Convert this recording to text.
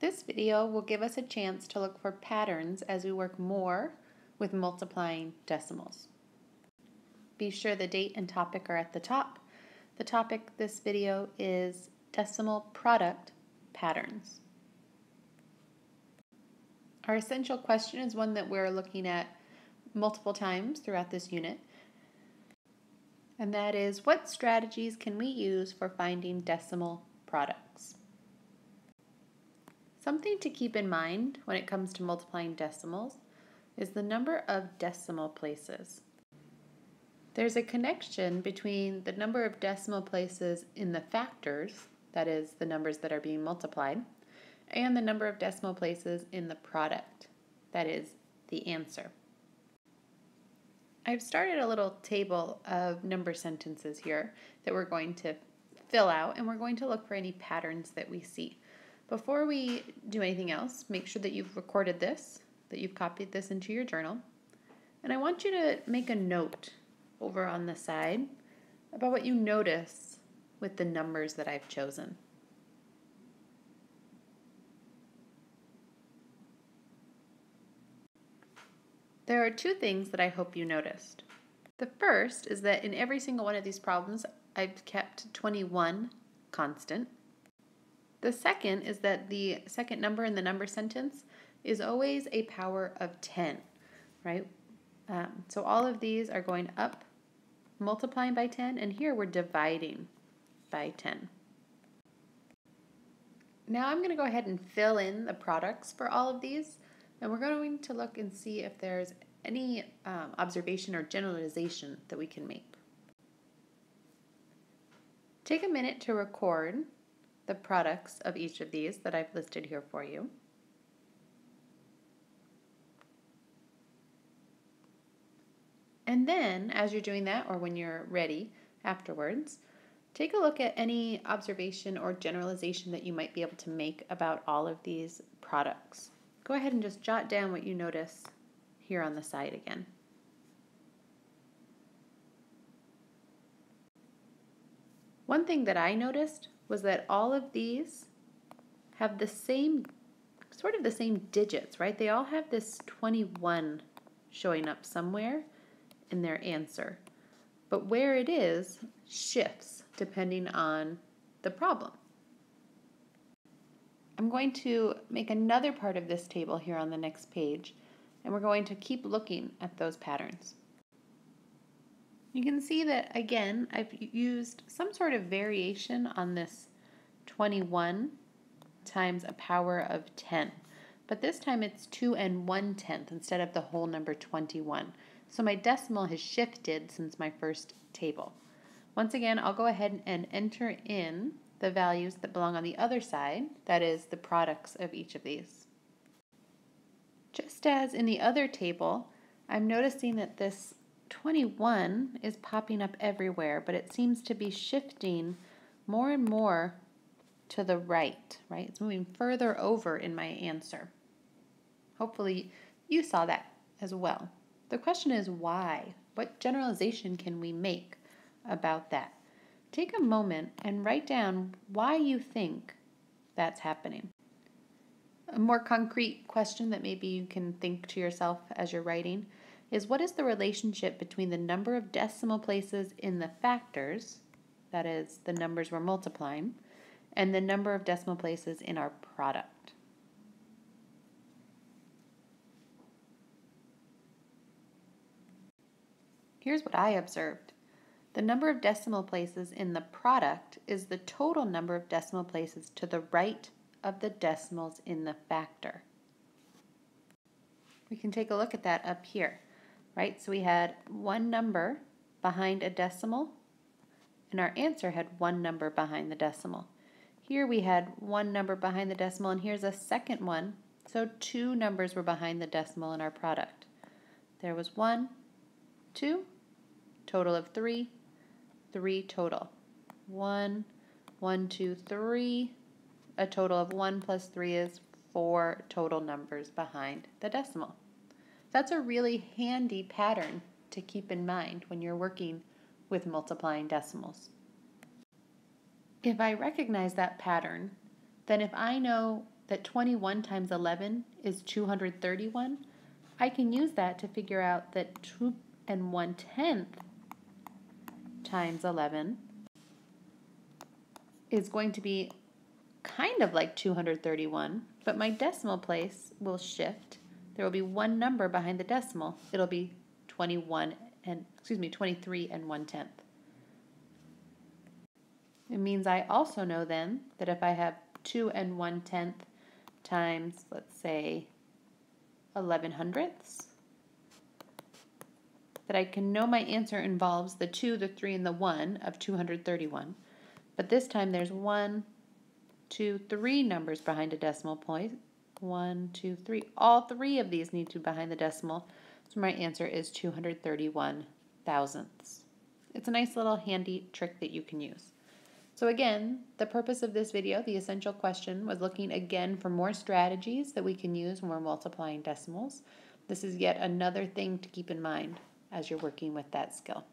This video will give us a chance to look for patterns as we work more with multiplying decimals. Be sure the date and topic are at the top. The topic this video is decimal product patterns. Our essential question is one that we're looking at multiple times throughout this unit, and that is, what strategies can we use for finding decimal products? Something to keep in mind when it comes to multiplying decimals is the number of decimal places. There's a connection between the number of decimal places in the factors, that is, the numbers that are being multiplied, and the number of decimal places in the product, that is, the answer. I've started a little table of number sentences here that we're going to fill out, and we're going to look for any patterns that we see. Before we do anything else, make sure that you've recorded this, that you've copied this into your journal, and I want you to make a note over on the side about what you notice with the numbers that I've chosen. There are two things that I hope you noticed. The first is that in every single one of these problems, I've kept 21 constant. The second is that the second number in the number sentence is always a power of 10, right? So all of these are going up, multiplying by 10, and here we're dividing by 10. Now I'm going to go ahead and fill in the products for all of these, and we're going to look and see if there's any observation or generalization that we can make. Take a minute to record the products of each of these that I've listed here for you. And then, as you're doing that, or when you're ready afterwards, take a look at any observation or generalization that you might be able to make about all of these products. Go ahead and just jot down what you notice here on the side again. One thing that I noticed was that all of these have the same, sort of the same digits, right? They all have this 21 showing up somewhere in their answer. But where it is shifts depending on the problem. I'm going to make another part of this table here on the next page, and we're going to keep looking at those patterns. You can see that, again, I've used some sort of variation on this 21 times a power of 10. But this time it's 2 1/10 instead of the whole number 21. So my decimal has shifted since my first table. Once again, I'll go ahead and enter in the values that belong on the other side, that is, the products of each of these. Just as in the other table, I'm noticing that this 21 is popping up everywhere, but it seems to be shifting more and more to the right? It's moving further over in my answer. Hopefully you saw that as well. The question is why? What generalization can we make about that? Take a moment and write down why you think that's happening. A more concrete question that maybe you can think to yourself as you're writing is, what is the relationship between the number of decimal places in the factors, that is, the numbers we're multiplying, and the number of decimal places in our product? Here's what I observed. The number of decimal places in the product is the total number of decimal places to the right of the decimals in the factor. We can take a look at that up here, right? So we had one number behind a decimal, and our answer had one number behind the decimal. Here we had one number behind the decimal, and here's a second one. So two numbers were behind the decimal in our product. There was 1, 2, total of 3, 3 total. 1, 1, 2, 3. A total of 1 plus 3 is 4 total numbers behind the decimal. That's a really handy pattern to keep in mind when you're working with multiplying decimals. If I recognize that pattern, then if I know that 21 times 11 is 231, I can use that to figure out that 2 1/10 times 11 is going to be kind of like 231, but my decimal place will shift. There will be one number behind the decimal. It'll be 23 and 1/10. It means I also know then that if I have 2 1/10 times, let's say, 11/100ths, that I can know my answer involves the 2, the 3, and the 1 of 231. But this time there's 1, 2, 3 numbers behind a decimal point. 1, 2, 3. All three of these need to be behind the decimal. So my answer is 231 thousandths. It's a nice little handy trick that you can use. So again, the purpose of this video, the essential question, was looking again for more strategies that we can use when we're multiplying decimals. This is yet another thing to keep in mind as you're working with that skill.